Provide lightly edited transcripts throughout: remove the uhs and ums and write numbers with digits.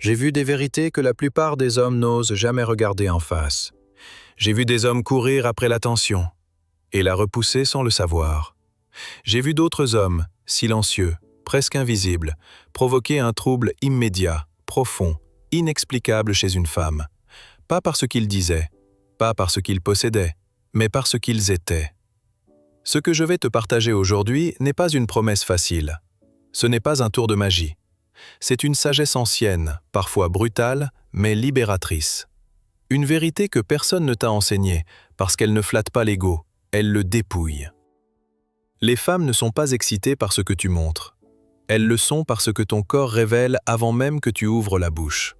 J'ai vu des vérités que la plupart des hommes n'osent jamais regarder en face. J'ai vu des hommes courir après l'attention et la repousser sans le savoir. J'ai vu d'autres hommes, silencieux, presque invisibles, provoquer un trouble immédiat, profond, inexplicable chez une femme. Pas parce qu'ils disaient, pas parce qu'ils possédaient, mais parce qu'ils étaient. Ce que je vais te partager aujourd'hui n'est pas une promesse facile. Ce n'est pas un tour de magie. C'est une sagesse ancienne, parfois brutale, mais libératrice. Une vérité que personne ne t'a enseignée, parce qu'elle ne flatte pas l'ego, elle le dépouille. Les femmes ne sont pas excitées par ce que tu montres. Elles le sont parce que ton corps révèle avant même que tu ouvres la bouche.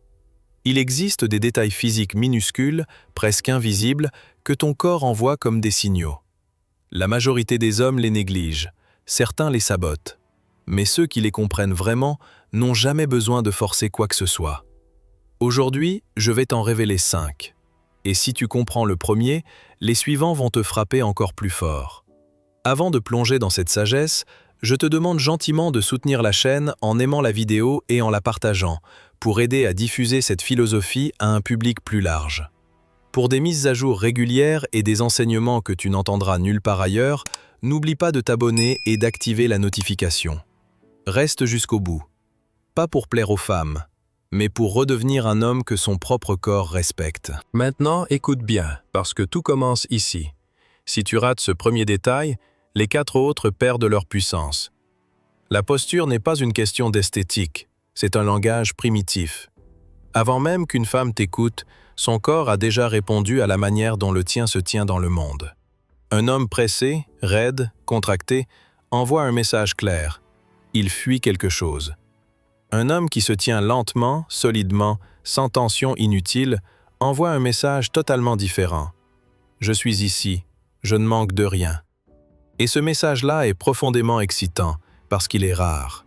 Il existe des détails physiques minuscules, presque invisibles, que ton corps envoie comme des signaux. La majorité des hommes les négligent, certains les sabotent. Mais ceux qui les comprennent vraiment n'ont jamais besoin de forcer quoi que ce soit. Aujourd'hui, je vais t'en révéler 5. Et si tu comprends le premier, les suivants vont te frapper encore plus fort. Avant de plonger dans cette sagesse, je te demande gentiment de soutenir la chaîne en aimant la vidéo et en la partageant, pour aider à diffuser cette philosophie à un public plus large. Pour des mises à jour régulières et des enseignements que tu n'entendras nulle part ailleurs, n'oublie pas de t'abonner et d'activer la notification. Reste jusqu'au bout. Pas pour plaire aux femmes, mais pour redevenir un homme que son propre corps respecte. Maintenant, écoute bien, parce que tout commence ici. Si tu rates ce premier détail, les 4 autres perdent leur puissance. La posture n'est pas une question d'esthétique, c'est un langage primitif. Avant même qu'une femme t'écoute, son corps a déjà répondu à la manière dont le tien se tient dans le monde. Un homme pressé, raide, contracté, envoie un message clair. Il fuit quelque chose. Un homme qui se tient lentement, solidement, sans tension inutile, envoie un message totalement différent. Je suis ici, je ne manque de rien. Et ce message-là est profondément excitant, parce qu'il est rare.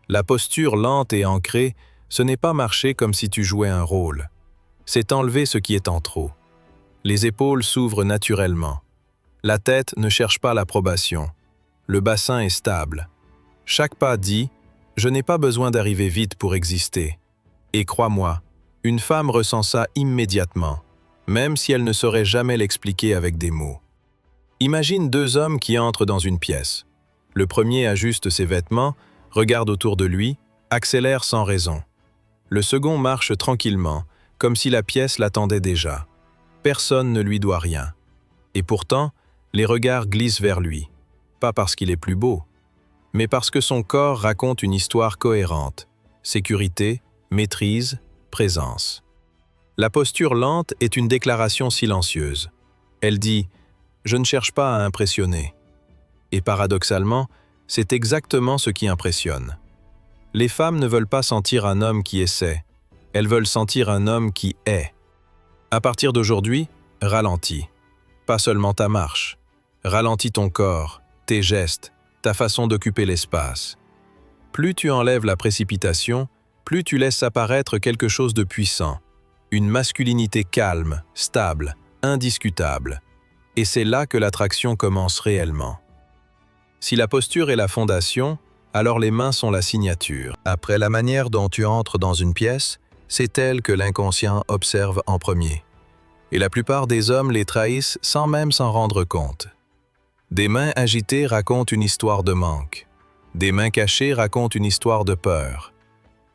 La posture lente et ancrée, ce n'est pas marcher comme si tu jouais un rôle. C'est enlever ce qui est en trop. Les épaules s'ouvrent naturellement. La tête ne cherche pas l'approbation. Le bassin est stable. Chaque pas dit « Je n'ai pas besoin d'arriver vite pour exister ». Et crois-moi, une femme ressent ça immédiatement, même si elle ne saurait jamais l'expliquer avec des mots. Imagine 2 hommes qui entrent dans une pièce. Le premier ajuste ses vêtements, regarde autour de lui, accélère sans raison. Le second marche tranquillement, comme si la pièce l'attendait déjà. Personne ne lui doit rien. Et pourtant, les regards glissent vers lui. Pas parce qu'il est plus beau, mais parce que son corps raconte une histoire cohérente. Sécurité, maîtrise, présence. La posture lente est une déclaration silencieuse. Elle dit « Je ne cherche pas à impressionner ». Et paradoxalement, c'est exactement ce qui impressionne. Les femmes ne veulent pas sentir un homme qui essaie, elles veulent sentir un homme qui est. À partir d'aujourd'hui, ralentis. Pas seulement ta marche. Ralentis ton corps, tes gestes, ta façon d'occuper l'espace. Plus tu enlèves la précipitation, plus tu laisses apparaître quelque chose de puissant. Une masculinité calme, stable, indiscutable. Et c'est là que l'attraction commence réellement. Si la posture est la fondation, alors les mains sont la signature. Après la manière dont tu entres dans une pièce, c'est elle que l'inconscient observe en premier. Et la plupart des hommes les trahissent sans même s'en rendre compte. Des mains agitées racontent une histoire de manque. Des mains cachées racontent une histoire de peur.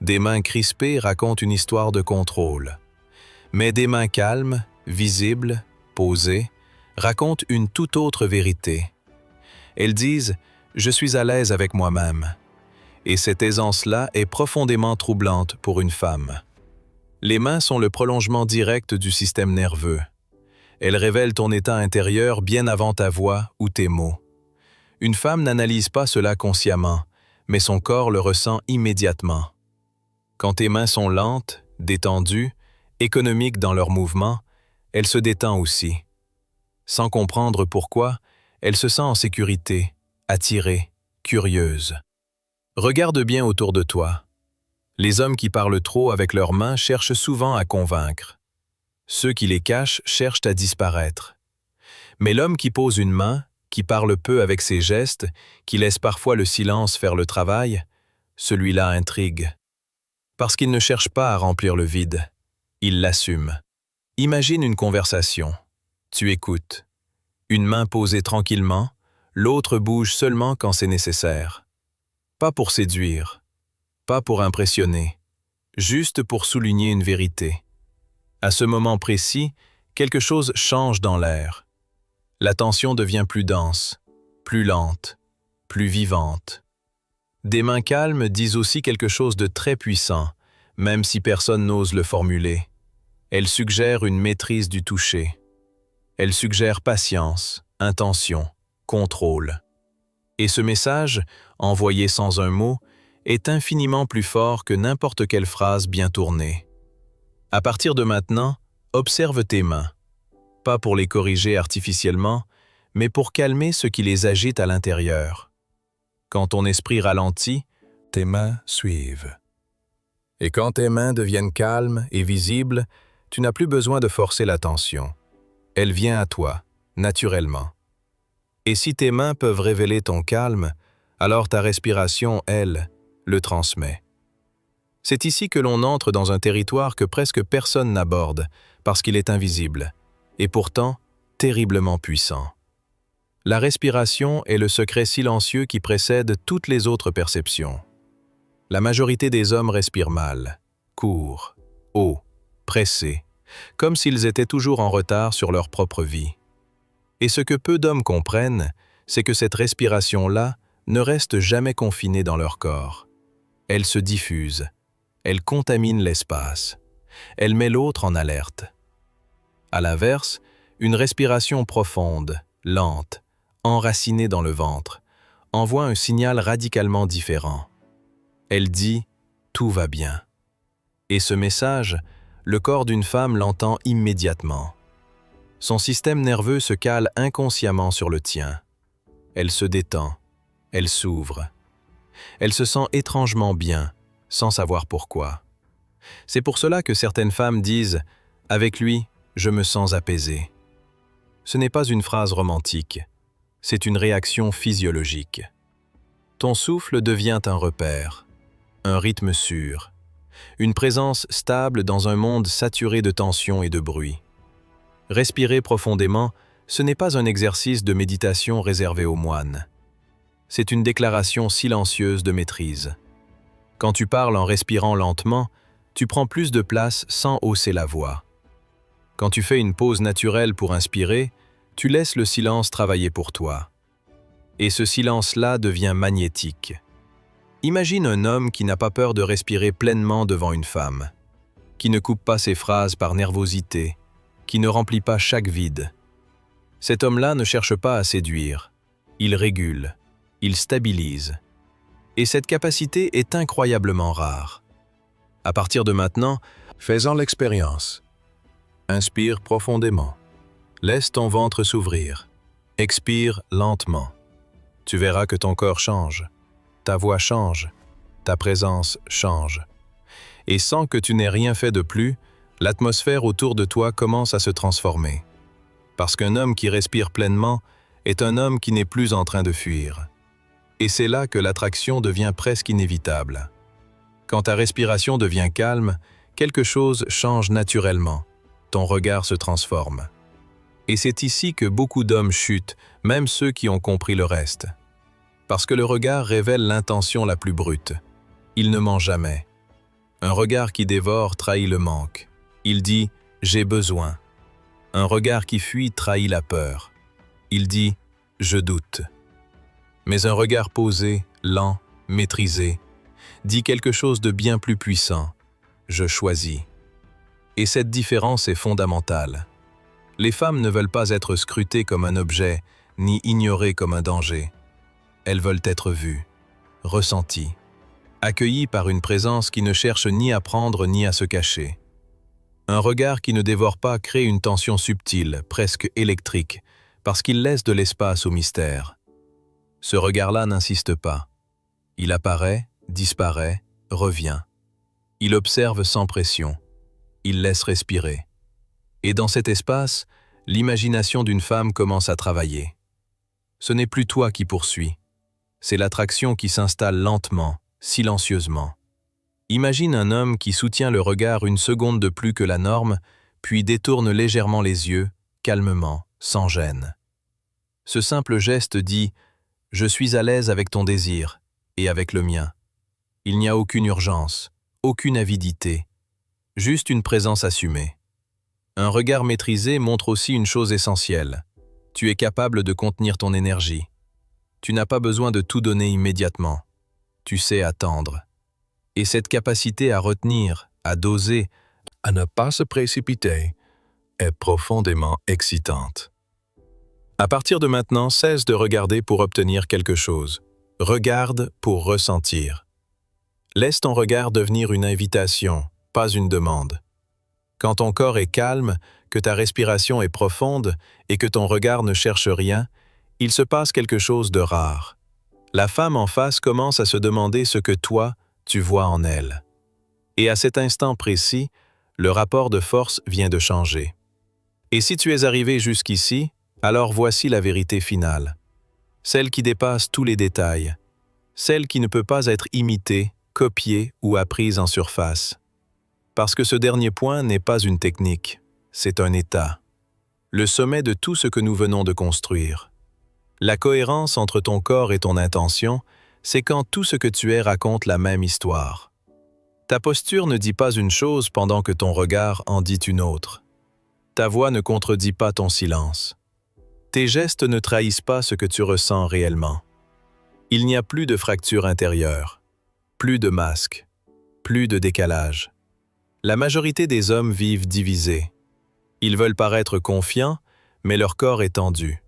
Des mains crispées racontent une histoire de contrôle. Mais des mains calmes, visibles, posées, racontent une toute autre vérité. Elles disent « Je suis à l'aise avec moi-même ». Et cette aisance-là est profondément troublante pour une femme. Les mains sont le prolongement direct du système nerveux. Elles révèlent ton état intérieur bien avant ta voix ou tes mots. Une femme n'analyse pas cela consciemment, mais son corps le ressent immédiatement. Quand tes mains sont lentes, détendues, économiques dans leurs mouvements, elle se détend aussi. Sans comprendre pourquoi, elle se sent en sécurité, attirée, curieuse. Regarde bien autour de toi. Les hommes qui parlent trop avec leurs mains cherchent souvent à convaincre. Ceux qui les cachent cherchent à disparaître. Mais l'homme qui pose une main, qui parle peu avec ses gestes, qui laisse parfois le silence faire le travail, celui-là intrigue. Parce qu'il ne cherche pas à remplir le vide, il l'assume. Imagine une conversation. Tu écoutes. Une main posée tranquillement, l'autre bouge seulement quand c'est nécessaire. Pas pour séduire, pas pour impressionner, juste pour souligner une vérité. À ce moment précis, quelque chose change dans l'air. La tension devient plus dense, plus lente, plus vivante. Des mains calmes disent aussi quelque chose de très puissant, même si personne n'ose le formuler. Elles suggèrent une maîtrise du toucher. Elles suggèrent patience, intention, contrôle. Et ce message, envoyé sans un mot, est infiniment plus fort que n'importe quelle phrase bien tournée. À partir de maintenant, observe tes mains. Pas pour les corriger artificiellement, mais pour calmer ce qui les agite à l'intérieur. Quand ton esprit ralentit, tes mains suivent. Et quand tes mains deviennent calmes et visibles, tu n'as plus besoin de forcer l'attention. Elle vient à toi, naturellement. Et si tes mains peuvent révéler ton calme, alors ta respiration, elle, le transmet. C'est ici que l'on entre dans un territoire que presque personne n'aborde, parce qu'il est invisible, et pourtant terriblement puissant. La respiration est le secret silencieux qui précède toutes les autres perceptions. La majorité des hommes respirent mal, courts, haut, pressés, comme s'ils étaient toujours en retard sur leur propre vie. Et ce que peu d'hommes comprennent, c'est que cette respiration-là ne reste jamais confinée dans leur corps. Elle se diffuse, elle contamine l'espace, elle met l'autre en alerte. À l'inverse, une respiration profonde, lente, enracinée dans le ventre, envoie un signal radicalement différent. Elle dit « tout va bien ». Et ce message, le corps d'une femme l'entend immédiatement. Son système nerveux se cale inconsciemment sur le tien. Elle se détend, elle s'ouvre. Elle se sent étrangement bien, sans savoir pourquoi. C'est pour cela que certaines femmes disent « avec lui, je me sens apaisée ». Ce n'est pas une phrase romantique, c'est une réaction physiologique. Ton souffle devient un repère, un rythme sûr, une présence stable dans un monde saturé de tension et de bruit. Respirer profondément, ce n'est pas un exercice de méditation réservé aux moines. C'est une déclaration silencieuse de maîtrise. Quand tu parles en respirant lentement, tu prends plus de place sans hausser la voix. Quand tu fais une pause naturelle pour inspirer, tu laisses le silence travailler pour toi. Et ce silence-là devient magnétique. Imagine un homme qui n'a pas peur de respirer pleinement devant une femme, qui ne coupe pas ses phrases par nervosité, qui ne remplit pas chaque vide. Cet homme-là ne cherche pas à séduire. Il régule, il stabilise. Et cette capacité est incroyablement rare. À partir de maintenant, fais-en l'expérience. Inspire profondément. Laisse ton ventre s'ouvrir. Expire lentement. Tu verras que ton corps change. Ta voix change. Ta présence change. Et sans que tu n'aies rien fait de plus, l'atmosphère autour de toi commence à se transformer. Parce qu'un homme qui respire pleinement est un homme qui n'est plus en train de fuir. Et c'est là que l'attraction devient presque inévitable. Quand ta respiration devient calme, quelque chose change naturellement. Ton regard se transforme. Et c'est ici que beaucoup d'hommes chutent, même ceux qui ont compris le reste. Parce que le regard révèle l'intention la plus brute. Il ne ment jamais. Un regard qui dévore trahit le manque. Il dit « j'ai besoin ». Un regard qui fuit trahit la peur. Il dit « je doute ». Mais un regard posé, lent, maîtrisé, dit quelque chose de bien plus puissant « je choisis ». Et cette différence est fondamentale. Les femmes ne veulent pas être scrutées comme un objet, ni ignorées comme un danger. Elles veulent être vues, ressenties, accueillies par une présence qui ne cherche ni à prendre ni à se cacher. Un regard qui ne dévore pas crée une tension subtile, presque électrique, parce qu'il laisse de l'espace au mystère. Ce regard-là n'insiste pas. Il apparaît, disparaît, revient. Il observe sans pression. Il laisse respirer. Et dans cet espace, l'imagination d'une femme commence à travailler. Ce n'est plus toi qui poursuis. C'est l'attraction qui s'installe lentement, silencieusement. Imagine un homme qui soutient le regard une seconde de plus que la norme, puis détourne légèrement les yeux, calmement, sans gêne. Ce simple geste dit « Je suis à l'aise avec ton désir et avec le mien ». Il n'y a aucune urgence, aucune avidité, juste une présence assumée. Un regard maîtrisé montre aussi une chose essentielle. Tu es capable de contenir ton énergie. Tu n'as pas besoin de tout donner immédiatement. Tu sais attendre. Et cette capacité à retenir, à doser, à ne pas se précipiter, est profondément excitante. À partir de maintenant, cesse de regarder pour obtenir quelque chose. Regarde pour ressentir. Laisse ton regard devenir une invitation, pas une demande. Quand ton corps est calme, que ta respiration est profonde et que ton regard ne cherche rien, il se passe quelque chose de rare. La femme en face commence à se demander ce que toi, tu vois en elle. Et à cet instant précis, le rapport de force vient de changer. Et si tu es arrivé jusqu'ici, alors voici la vérité finale. Celle qui dépasse tous les détails. Celle qui ne peut pas être imitée, copiée ou apprise en surface. Parce que ce dernier point n'est pas une technique, c'est un état. Le sommet de tout ce que nous venons de construire. La cohérence entre ton corps et ton intention, c'est quand tout ce que tu es raconte la même histoire. Ta posture ne dit pas une chose pendant que ton regard en dit une autre. Ta voix ne contredit pas ton silence. Tes gestes ne trahissent pas ce que tu ressens réellement. Il n'y a plus de fracture intérieure, plus de masque, plus de décalage. La majorité des hommes vivent divisés. Ils veulent paraître confiants, mais leur corps est tendu.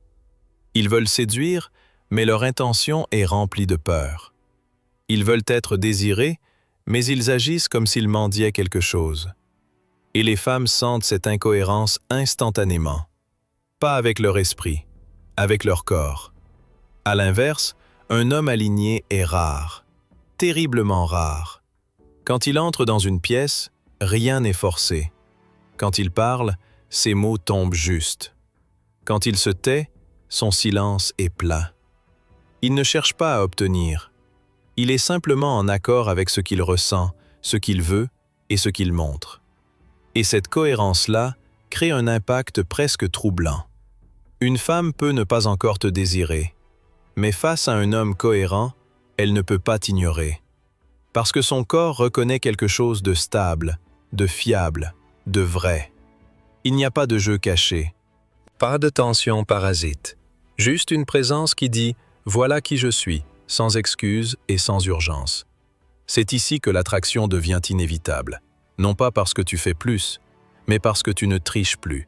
Ils veulent séduire, mais leur intention est remplie de peur. Ils veulent être désirés, mais ils agissent comme s'ils mendiaient quelque chose. Et les femmes sentent cette incohérence instantanément. Pas avec leur esprit, avec leur corps. À l'inverse, un homme aligné est rare, terriblement rare. Quand il entre dans une pièce, rien n'est forcé. Quand il parle, ses mots tombent justes. Quand il se tait, son silence est plat. Il ne cherche pas à obtenir. Il est simplement en accord avec ce qu'il ressent, ce qu'il veut et ce qu'il montre. Et cette cohérence-là crée un impact presque troublant. Une femme peut ne pas encore te désirer, mais face à un homme cohérent, elle ne peut pas t'ignorer. Parce que son corps reconnaît quelque chose de stable, de fiable, de vrai. Il n'y a pas de jeu caché, pas de tension parasite, juste une présence qui dit « voilà qui je suis », sans excuse et sans urgence. C'est ici que l'attraction devient inévitable, non pas parce que tu fais plus, mais parce que tu ne triches plus.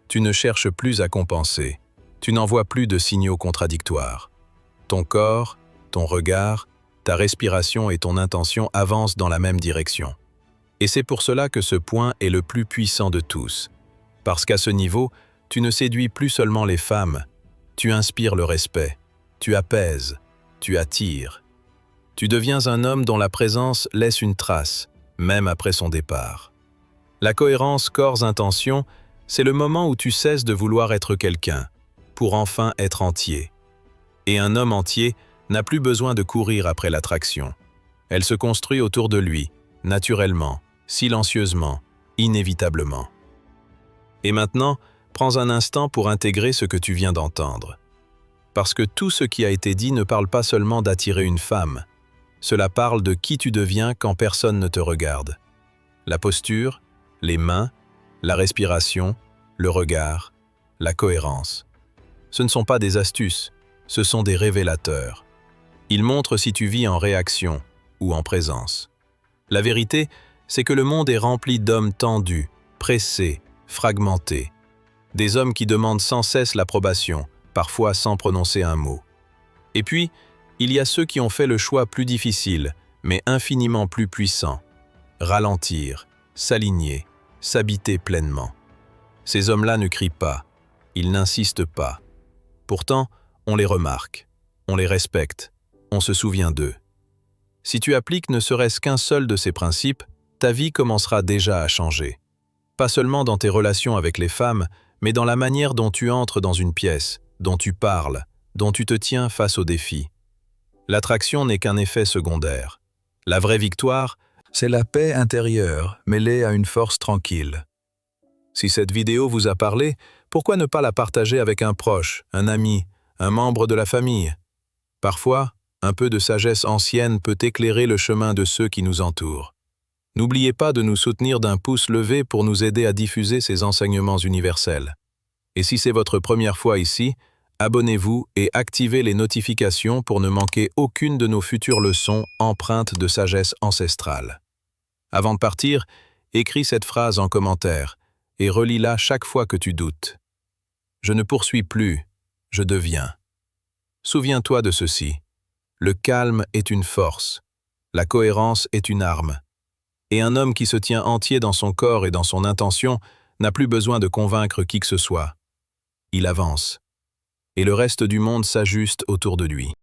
Tu ne cherches plus à compenser, tu n'envoies plus de signaux contradictoires. Ton corps, ton regard, ta respiration et ton intention avancent dans la même direction. Et c'est pour cela que ce point est le plus puissant de tous. Parce qu'à ce niveau, tu ne séduis plus seulement les femmes, tu inspires le respect, tu apaises, tu attires. Tu deviens un homme dont la présence laisse une trace, même après son départ. La cohérence corps-intention, c'est le moment où tu cesses de vouloir être quelqu'un, pour enfin être entier. Et un homme entier n'a plus besoin de courir après l'attraction. Elle se construit autour de lui, naturellement, silencieusement, inévitablement. Et maintenant, prends un instant pour intégrer ce que tu viens d'entendre. Parce que tout ce qui a été dit ne parle pas seulement d'attirer une femme. Cela parle de qui tu deviens quand personne ne te regarde. La posture, les mains, la respiration, le regard, la cohérence. Ce ne sont pas des astuces, ce sont des révélateurs. Ils montrent si tu vis en réaction ou en présence. La vérité, c'est que le monde est rempli d'hommes tendus, pressés, fragmentés. Des hommes qui demandent sans cesse l'approbation, parfois sans prononcer un mot. Et puis, il y a ceux qui ont fait le choix plus difficile, mais infiniment plus puissant. Ralentir, s'aligner, s'habiter pleinement. Ces hommes-là ne crient pas, ils n'insistent pas. Pourtant, on les remarque, on les respecte, on se souvient d'eux. Si tu appliques ne serait-ce qu'un seul de ces principes, ta vie commencera déjà à changer. Pas seulement dans tes relations avec les femmes, mais dans la manière dont tu entres dans une pièce, dont tu parles, dont tu te tiens face aux défis. L'attraction n'est qu'un effet secondaire. La vraie victoire, C'est la paix intérieure mêlée à une force tranquille. Si cette vidéo vous a parlé, pourquoi ne pas la partager avec un proche, un ami, un membre de la famille? Parfois, un peu de sagesse ancienne peut éclairer le chemin de ceux qui nous entourent. N'oubliez pas de nous soutenir d'un pouce levé pour nous aider à diffuser ces enseignements universels. Et si c'est votre première fois ici, abonnez-vous et activez les notifications pour ne manquer aucune de nos futures leçons empreintes de sagesse ancestrale. Avant de partir, écris cette phrase en commentaire et relis-la chaque fois que tu doutes. Je ne poursuis plus, je deviens. Souviens-toi de ceci. Le calme est une force, la cohérence est une arme. Et un homme qui se tient entier dans son corps et dans son intention n'a plus besoin de convaincre qui que ce soit. Il avance. Et le reste du monde s'ajuste autour de lui.